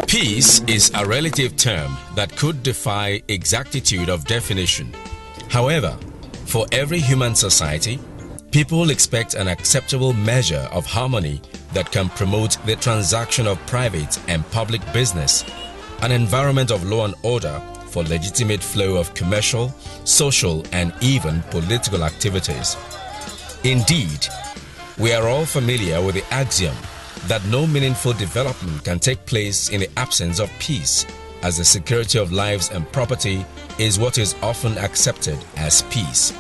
Peace is a relative term that could defy exactitude of definition. However, for every human society, people expect an acceptable measure of harmony that can promote the transaction of private and public business, an environment of law and order for legitimate flow of commercial, social, and even political activities. Indeed, we are all familiar with the axiom that no meaningful development can take place in the absence of peace, as the security of lives and property is what is often accepted as peace.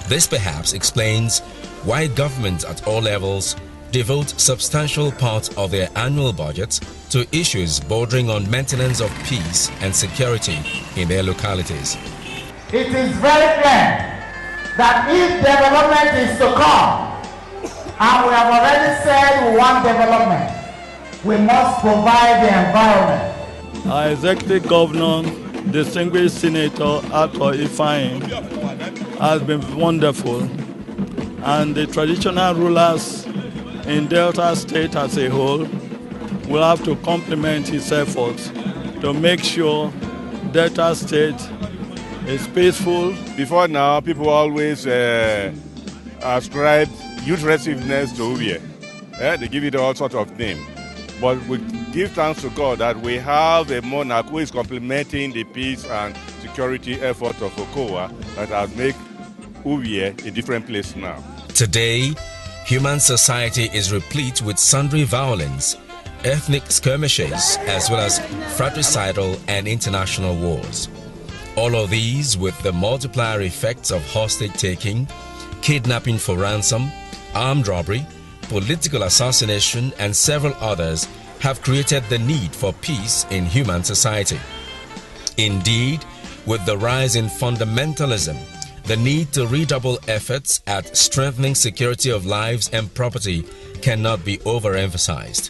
This perhaps explains why governments at all levels devote substantial part of their annual budgets to issues bordering on maintenance of peace and security in their localities. It is very clear that if development is to come, and we have already said we want development, we must provide the environment. Our executive governor, distinguished Senator Arthur Ifeanyi, has been wonderful, and the traditional rulers in Delta State as a whole will have to complement his efforts to make sure Delta State is peaceful. Before now, people always ascribe youth restiveness to Uvie. They give it all sorts of names. But we give thanks to God that we have a monarch who is complementing the peace and security efforts of Okowa that has made Uvie a different place now. Today, human society is replete with sundry violence, ethnic skirmishes, as well as fratricidal and international wars. All of these with the multiplier effects of hostage-taking, kidnapping for ransom, armed robbery, political assassination, and several others have created the need for peace in human society. Indeed, with the rise in fundamentalism, the need to redouble efforts at strengthening security of lives and property cannot be overemphasized.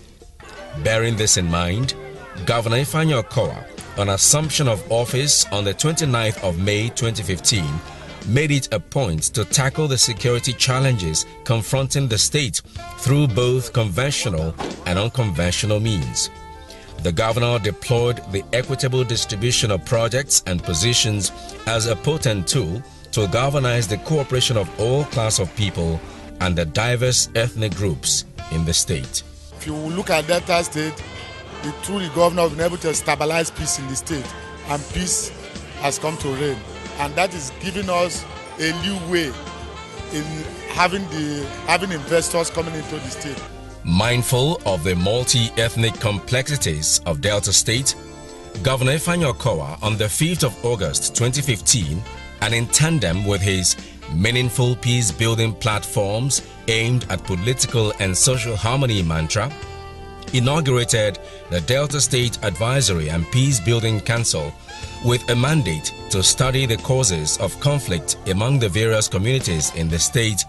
Bearing this in mind, Governor Ifeanyi Okowa, on assumption of office on the 29th of May 2015, made it a point to tackle the security challenges confronting the state through both conventional and unconventional means. The governor deployed the equitable distribution of projects and positions as a potent tool to galvanize the cooperation of all class of people and the diverse ethnic groups in the state. If you look at Delta State, the truly governor has been able to stabilize peace in the state, and peace has come to reign. And that is giving us a new way in having investors coming into the state. Mindful of the multi-ethnic complexities of Delta State, Governor Ifeanyi Okowa on the 5th of August 2015, and in tandem with his meaningful peace-building platforms aimed at political and social harmony mantra, inaugurated the Delta State Advisory and Peace-Building Council with a mandate to study the causes of conflict among the various communities in the state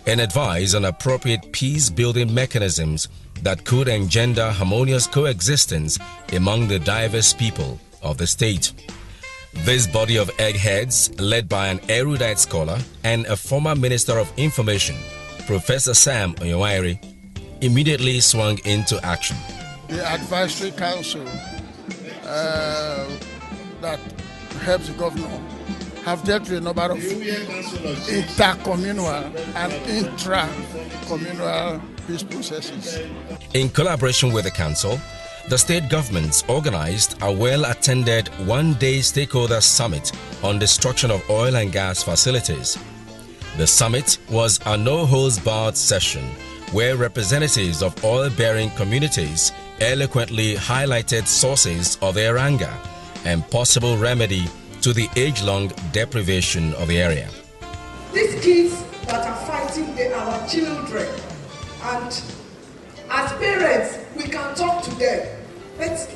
and advise on appropriate peace-building mechanisms that could engender harmonious coexistence among the diverse people of the state. This body of eggheads, led by an erudite scholar and a former Minister of Information, Professor Sam Onyewaire, immediately swung into action. The Advisory Council that helps the governor have dealt with a number of intercommunal and intra-communal peace processes. In collaboration with the council, the state governments organized a well-attended one-day stakeholder summit on destruction of oil and gas facilities. The summit was a no-holds-barred session where representatives of oil-bearing communities eloquently highlighted sources of their anger and possible remedy to the age-long deprivation of the area. These kids that are fighting, they are our children, and as parents, we can talk to them. But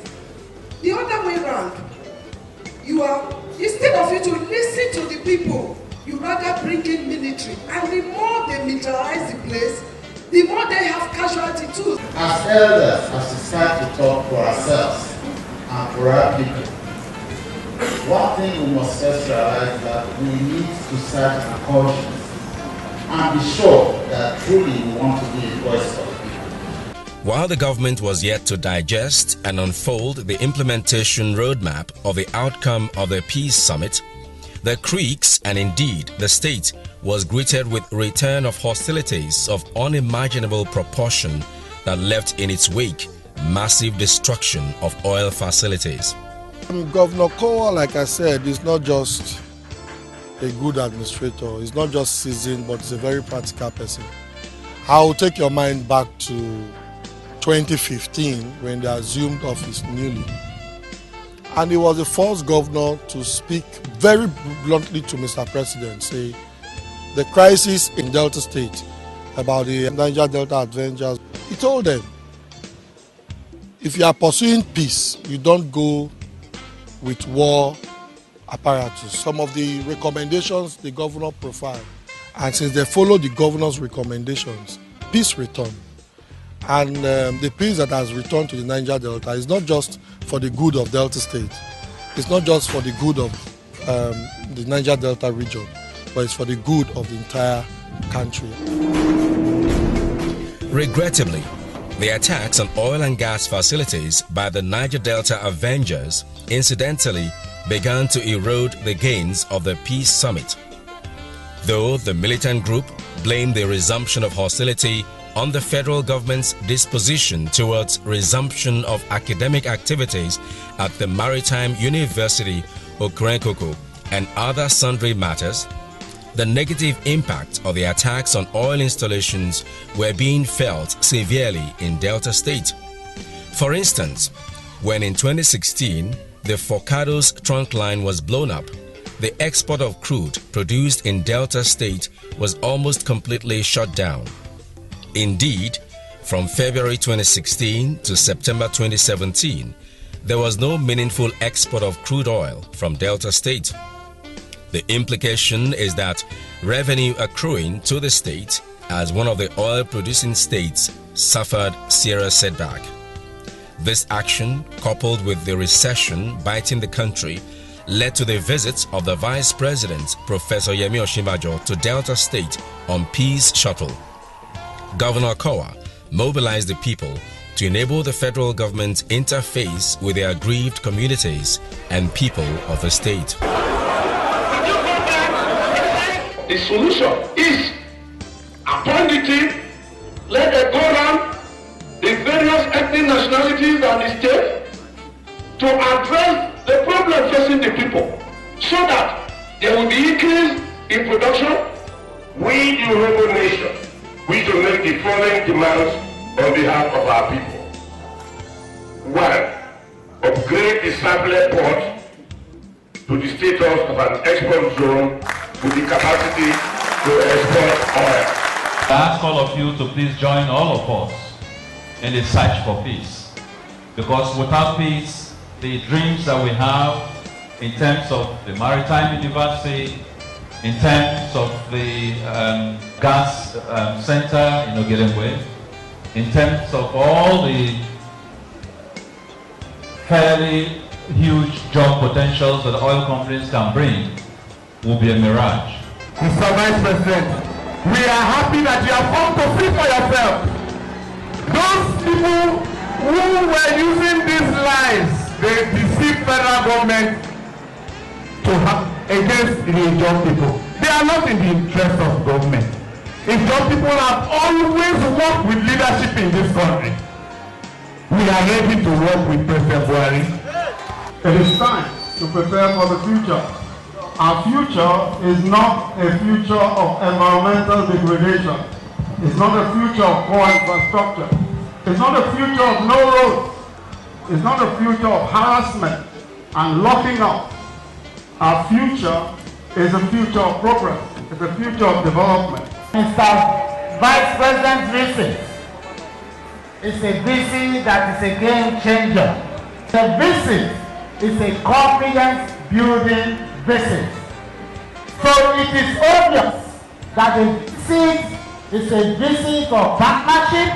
the other way around, instead of you to listen to the people, you rather bring in military. And the more they militarize the place, the more they have casualty too. As elders, as we start to talk for ourselves and for our people, one thing we must first realize that we need to search our conscience and be sure that truly we want to be a voice for the people. While the government was yet to digest and unfold the implementation roadmap of the outcome of the Peace Summit, the Creeks and indeed the state was greeted with return of hostilities of unimaginable proportion that left in its wake massive destruction of oil facilities. Governor Kowa, like I said, is not just a good administrator. He's not just seasoned, but he's a very practical person. I'll take your mind back to 2015 when they assumed office newly. And he was the first governor to speak very bluntly to Mr. President, say the crisis in Delta State about the Niger Delta Avengers. He told them, if you are pursuing peace, you don't go with war apparatus. Some of the recommendations the governor profiled, and since they follow the governor's recommendations, peace returned. And the peace that has returned to the Niger Delta is not just for the good of Delta State, it's not just for the good of the Niger Delta region, but it's for the good of the entire country. Regrettably, the attacks on oil and gas facilities by the Niger Delta Avengers incidentally began to erode the gains of the Peace Summit. Though the militant group blamed the resumption of hostility on the federal government's disposition towards resumption of academic activities at the Maritime University Okrenkoko and other sundry matters, the negative impact of the attacks on oil installations were being felt severely in Delta State. For instance, when in 2016 the Forcados trunk line was blown up, the export of crude produced in Delta State was almost completely shut down. Indeed, from February 2016 to September 2017, there was no meaningful export of crude oil from Delta State. The implication is that revenue accruing to the state as one of the oil-producing states suffered serious setback. This action, coupled with the recession biting the country, led to the visit of the Vice President, Professor Yemi Osinbajo, to Delta State on Peace Shuttle. Governor Kowa mobilized the people to enable the federal government interface with the aggrieved communities and people of the state. The solution is upon the team, let them go around the various ethnic nationalities and the state to address the problem facing the people so that there will be increase in production. We, the Honorable Nation, we to make the following demands on behalf of our people. 1. Upgrade the Sapele port to the status of an export zone with the capacity to export oil. I ask all of you to please join all of us in the search for peace. Because without peace, the dreams that we have in terms of the Maritime University, in terms of the gas center in Ogelengwe, in terms of all the fairly huge job potentials that oil companies can bring, will be a mirage. Mr. Vice President, we are happy that you have come to see for yourself. Those people who were using these lies, they deceive federal government against the young people. They are not in the interest of government. If young people have always worked with leadership in this country, we are ready to work with President Buhari. It is time to prepare for the future. Our future is not a future of environmental degradation. It's not a future of poor infrastructure. It's not a future of no roads. It's not a future of harassment and locking up. Our future is a future of progress. It's a future of development. Mr. Vice President's visit is a visit that is a game changer. The visit is a confidence building visit. So it is obvious that the visit is a visit of partnership.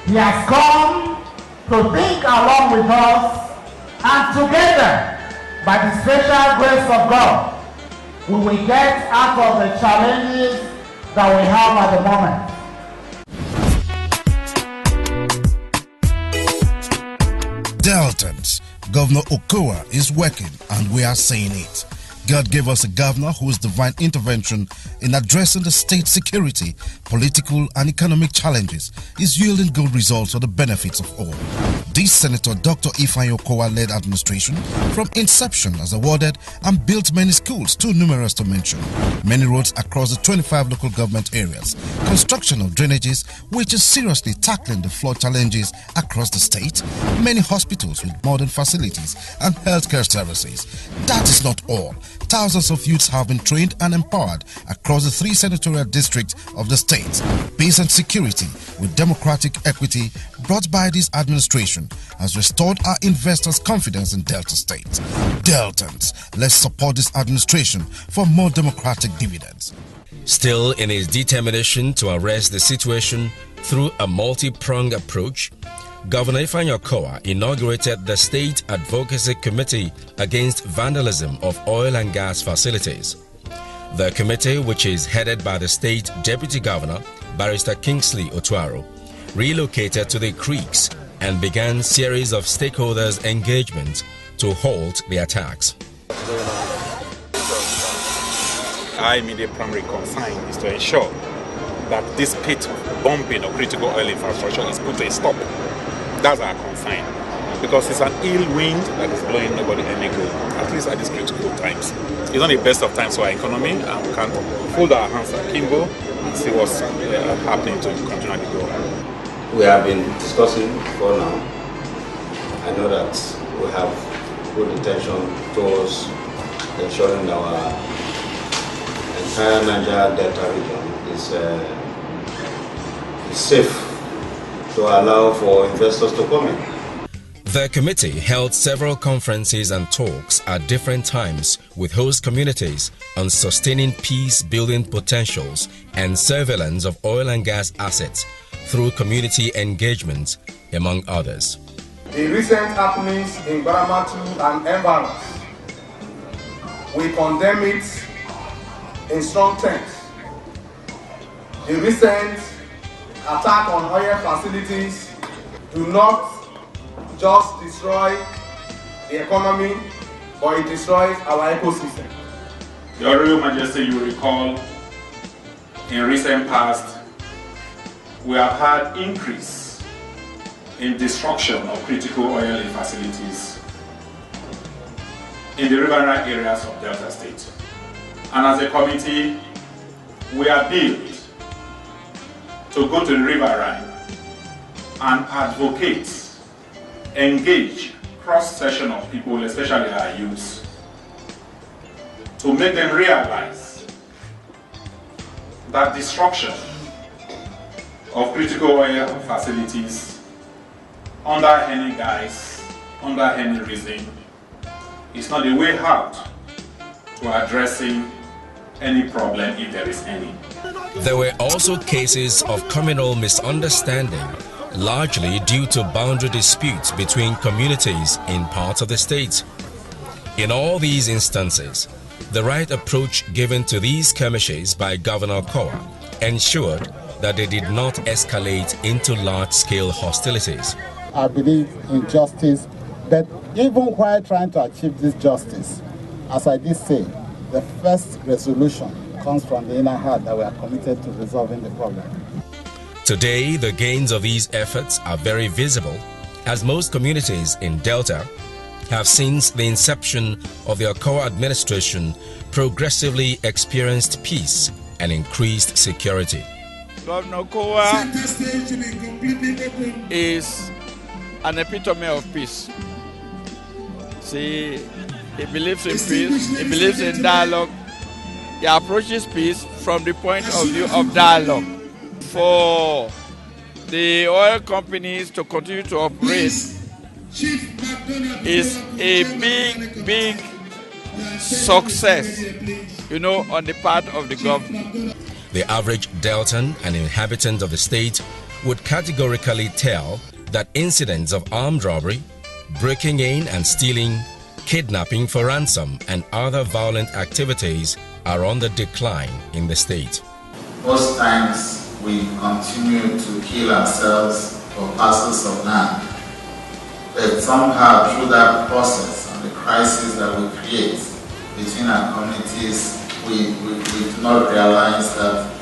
He has come to think along with us, and together, by the special grace of God, we will get out of the challenges that we have at the moment. Deltans, Governor Okowa is working, and we are saying it. God gave us a governor whose divine intervention in addressing the state's security, political and economic challenges is yielding good results for the benefits of all. This Senator Dr. Ifeanyi Okowa-led administration from inception has awarded and built many schools, too numerous to mention, many roads across the 25 local government areas, construction of drainages, which is seriously tackling the flood challenges across the state, many hospitals with modern facilities and healthcare services. That is not all. Thousands of youths have been trained and empowered across the 3 senatorial districts of the state. Peace and security with democratic equity brought by this administration has restored our investors' confidence in Delta State. Deltans, let's support this administration for more democratic dividends. Still in his determination to arrest the situation through a multi-pronged approach, Governor Ifeanyi Okowa inaugurated the State Advocacy Committee Against Vandalism of Oil and Gas Facilities. The committee, which is headed by the State Deputy Governor, Barrister Kingsley Otuaro, relocated to the creeks and began series of stakeholders' engagement to halt the attacks. Our immediate primary concern is to ensure that this pit bumping of critical oil infrastructure is put to a stop. That's our concern, because it's an ill wind that is blowing nobody any good, at least at these critical times. It's not the best of times for our economy, and we can't fold our hands akimbo and see what's happening to continue to go. We have been discussing for now. I know that we have good intention towards ensuring that our entire Niger Delta region is safe to allow for investors to come in. The committee held several conferences and talks at different times with host communities on sustaining peace-building potentials and surveillance of oil and gas assets through community engagement, among others. The recent happenings in Baramatu and environs, we condemn it in strong terms. The recent attack on oil facilities do not just destroy the economy, but it destroys our ecosystem. Your Royal Majesty, you recall, in recent past, we have had increase in destruction of critical oil facilities in the riverine areas of Delta State. And as a committee, we are built to go to the riverine and advocate, engage cross-section of people, especially our youths, to make them realize that destruction of critical oil facilities under any guise, under any reason, is not the way out to addressing any problem, if there is any. There were also cases of communal misunderstanding, largely due to boundary disputes between communities in parts of the state. In all these instances, the right approach given to these skirmishes by Governor Okowa ensured that they did not escalate into large-scale hostilities. I believe in justice, but even while trying to achieve this justice, as I did say, the first resolution comes from the inner heart that we are committed to resolving the problem. Today, the gains of these efforts are very visible, as most communities in Delta have since the inception of the Okowa administration progressively experienced peace and increased security. Governor Okowa is an epitome of peace. See, he believes in peace, he believes in dialogue. He approaches peace from the point of view of dialogue. For the oil companies to continue to operate is a big success, on the part of the government. The average Deltan, an inhabitant of the state, would categorically tell that incidents of armed robbery, breaking in and stealing, kidnapping for ransom, and other violent activities are on the decline in the state. Most times we continue to kill ourselves for parcels of land. But somehow through that process and the crisis that we create between our communities, we do not realize that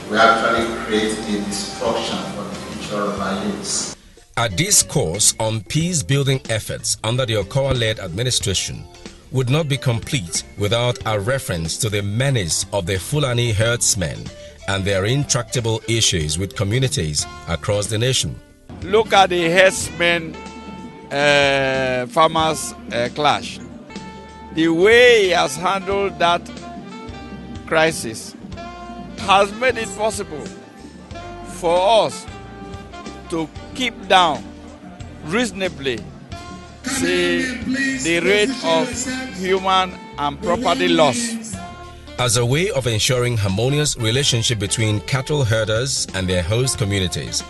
we actually create a destruction for the future of our youths. A discourse on peace-building efforts under the Okowa-led administration would not be complete without a reference to the menace of the Fulani herdsmen and their intractable issues with communities across the nation. Look at the herdsmen farmers clash. The way he has handled that crisis has made it possible for us to keep down reasonably the rate of human and property loss. As a way of ensuring harmonious relationship between cattle herders and their host communities,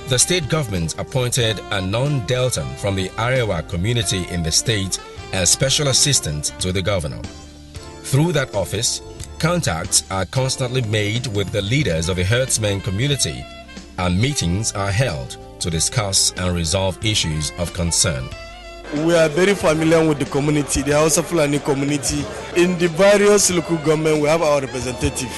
the state government appointed a non-Deltan from the Arewa community in the state as special assistant to the governor. Through that office, contacts are constantly made with the leaders of the herdsmen community, and meetings are held to discuss and resolve issues of concern. We are very familiar with the community, the Hausa Fulani community. In the various local government, we have our representative.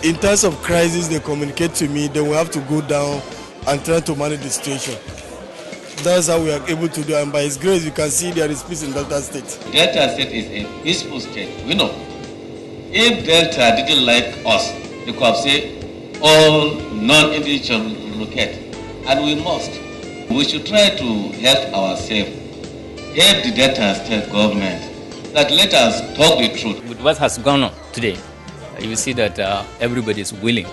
In times of crisis, they communicate to me, then we have to go down and try to manage the situation. That's how we are able to do it, and by His grace, you can see there is peace in Delta State. Delta State is a peaceful state. We know. If Delta didn't like us, they could have said all non-individuals relocate, and we must. We should try to help ourselves, help the Delta State government, that let us talk the truth. With what has gone on today, you see that everybody is willing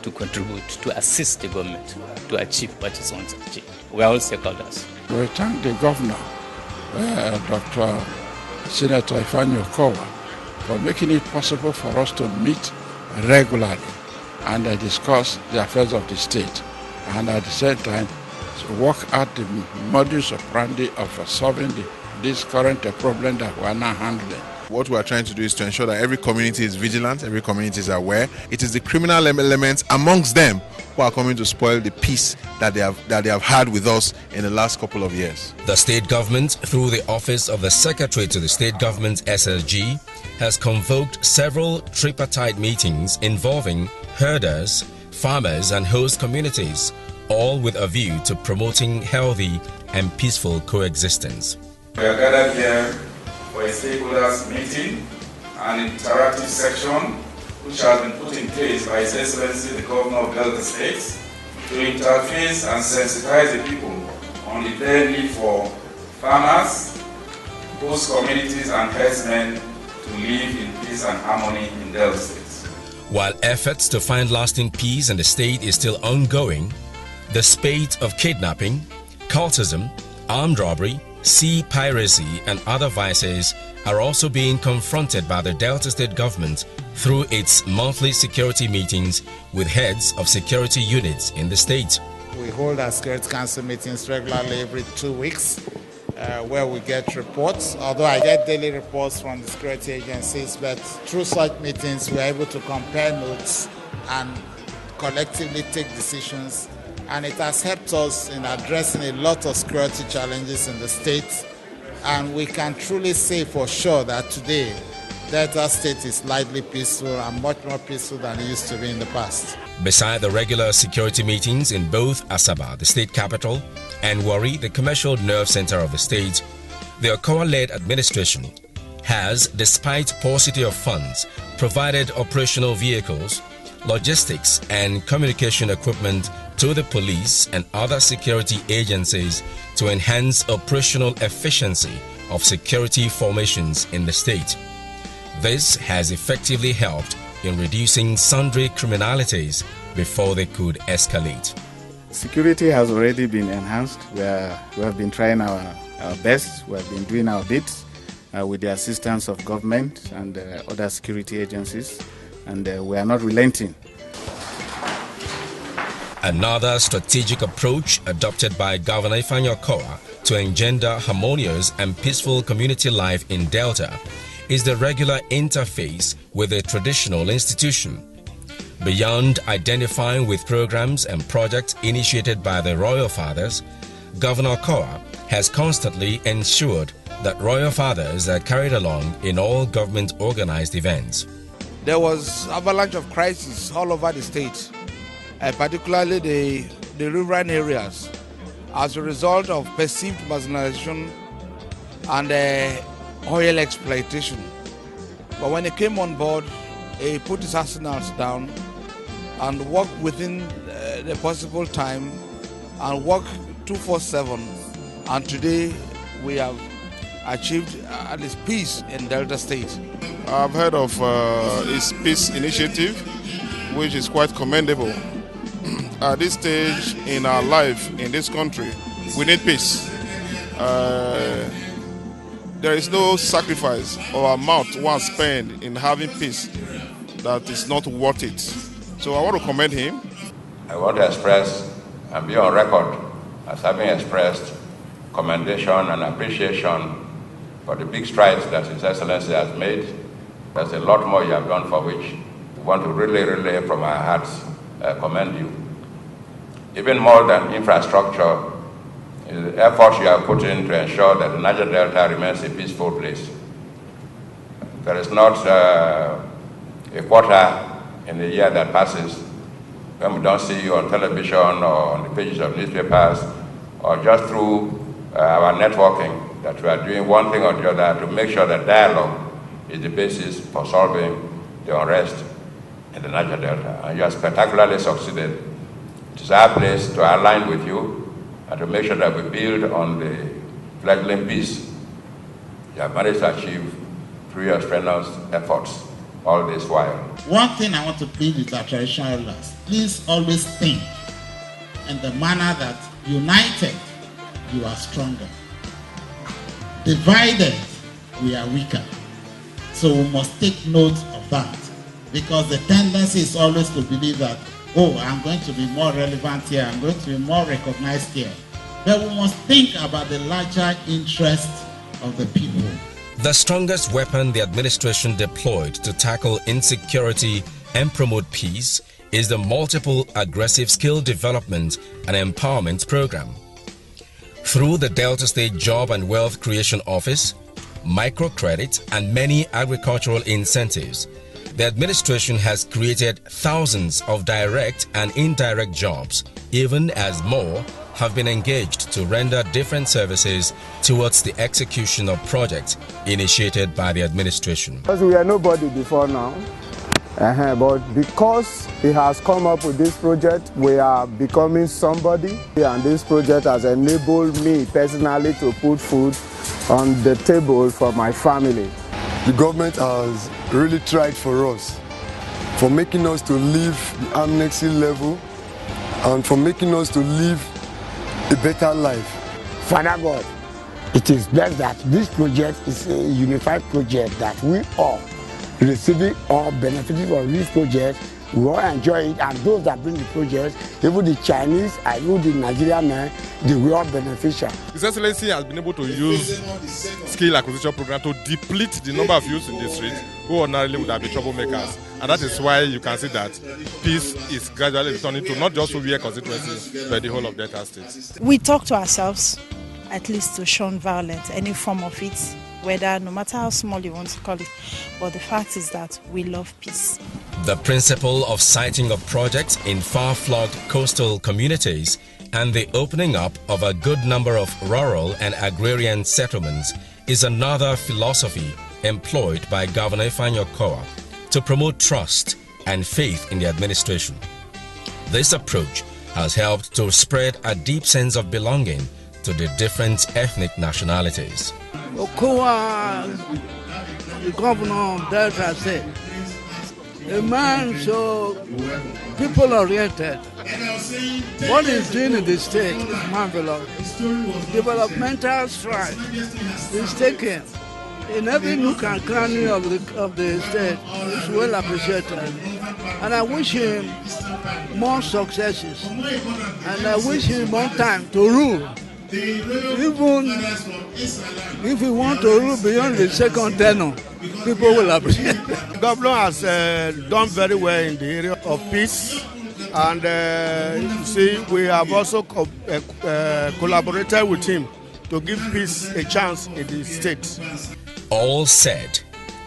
to contribute, to assist the government to achieve what it wants to achieve. We are all stakeholders. We thank the governor, Dr. Senator Ifeanyi Okowa, for making it possible for us to meet regularly and discuss the affairs of the state, and at the same time to work out the modus operandi of solving this current problem that we are now handling. What we are trying to do is to ensure that every community is vigilant, every community is aware. It is the criminal elements amongst them who are coming to spoil the peace that they have had with us in the last couple of years. The state government, through the office of the Secretary to the State Government SSG, has convoked several tripartite meetings involving herders, farmers and host communities, all with a view to promoting healthy and peaceful coexistence. We are gathered here for a stakeholders meeting, an interactive section which has been put in place by His Excellency the Governor of Delta State to interface and sensitize the people on the bare need for farmers, host communities and herdsmen to live in peace and harmony in Delta State. While efforts to find lasting peace in the state is still ongoing, the spate of kidnapping, cultism, armed robbery, sea piracy and other vices are also being confronted by the Delta State government through its monthly security meetings with heads of security units in the state. We hold our Security Council meetings regularly every 2 weeks where we get reports, although I get daily reports from the security agencies, but through such meetings we're able to compare notes and collectively take decisions, and it has helped us in addressing a lot of security challenges in the state, and we can truly say for sure that today Delta State is slightly peaceful and much more peaceful than it used to be in the past. Beside the regular security meetings in both Asaba, the state capital, and Warri, the commercial nerve center of the state, the Okowa-led administration has, despite paucity of funds, provided operational vehicles, logistics and communication equipment to the police and other security agencies to enhance operational efficiency of security formations in the state. This has effectively helped in reducing sundry criminalities before they could escalate. Security has already been enhanced. We have been trying our best. We have been doing our bit with the assistance of government and other security agencies, and we are not relenting. Another strategic approach adopted by Governor Ifeanyi Okowa to engender harmonious and peaceful community life in Delta is the regular interface with the traditional institution. Beyond identifying with programs and projects initiated by the Royal Fathers, Governor Okowa has constantly ensured that royal fathers are carried along in all government-organized events. There was avalanche of crises all over the state, particularly the riverine areas, as a result of perceived marginalization and oil exploitation. But when he came on board, he put his arsenals down and worked within the possible time and worked 24/7. And today we have achieved at least peace in Delta State. I've heard of his peace initiative, which is quite commendable. At this stage in our life in this country, we need peace. There is no sacrifice or amount one spend in having peace that is not worth it. So I want to commend him. I want to express and be on record as having expressed commendation and appreciation for the big strides that His Excellency has made. There's a lot more you have done for which we want to really from our hearts commend you. Even more than infrastructure, the efforts you have put in to ensure that the Niger Delta remains a peaceful place. There is not a quarter in the year that passes when we don't see you on television or on the pages of newspapers or just through our networking that we are doing one thing or the other to make sure that dialogue is the basis for solving the unrest in the Niger Delta. And you have spectacularly succeeded. It is our place to align with you and to make sure that we build on the fledgling peace you have managed to achieve through your strenuous efforts all this while. One thing I want to plead with our traditional rulers, please always think in the manner that united, you are stronger. Divided, we are weaker. So we must take note of that, because the tendency is always to believe that, oh, I'm going to be more relevant here, I'm going to be more recognized here. But we must think about the larger interest of the people. The strongest weapon the administration deployed to tackle insecurity and promote peace is the multiple aggressive skill development and empowerment program. Through the Delta State Job and Wealth Creation Office, microcredit, and many agricultural incentives, the administration has created thousands of direct and indirect jobs, even as more have been engaged to render different services towards the execution of projects initiated by the administration. Because we are nobody before now, but because he has come up with this project, we are becoming somebody, and this project has enabled me personally to put food on the table for my family. The government has really tried for us, for making us to live the amnesty level and for making us to live a better life. Father God, it is best that this project is a unified project, that we all receiving or benefiting from this project, we all enjoy it, and those that bring the project, even the Chinese and even the Nigerian men, they will all beneficial. His Excellency has been able to use skill acquisition program to deplete the number of youths in the streets who ordinarily would have been troublemakers. And that is why you can see that peace is gradually returning to not just Uwie constituency, but the whole of Delta State. We talk to ourselves, at least to shun violence, any form of it, whether, no matter how small you want to call it. But the fact is that we love peace. The principle of siting of projects in far-flung coastal communities and the opening up of a good number of rural and agrarian settlements is another philosophy employed by Governor Ifeanyi Okowa to promote trust and faith in the administration. This approach has helped to spread a deep sense of belonging to the different ethnic nationalities. Okowa, the governor of Delta State, a man so people-oriented. What he's doing in the state is marvelous. Developmental stride is taken in every nook and cranny of the state. It's well appreciated. And I wish him more successes. And I wish him more time to rule. Even if he wants to rule beyond the second tenure, people will appreciate it. The governor has done very well in the area of peace And you see, we have also collaborated with him to give peace a chance in the state. All said,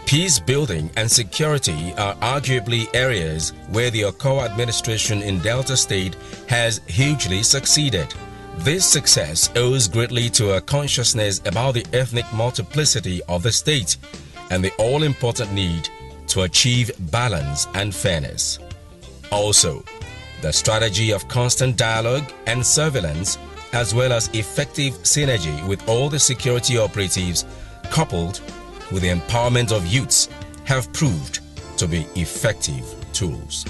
peace building and security are arguably areas where the Okowa administration in Delta State has hugely succeeded. This success owes greatly to a consciousness about the ethnic multiplicity of the state and the all-important need to achieve balance and fairness. Also, the strategy of constant dialogue and surveillance, as well as effective synergy with all the security operatives, coupled with the empowerment of youths, have proved to be effective tools.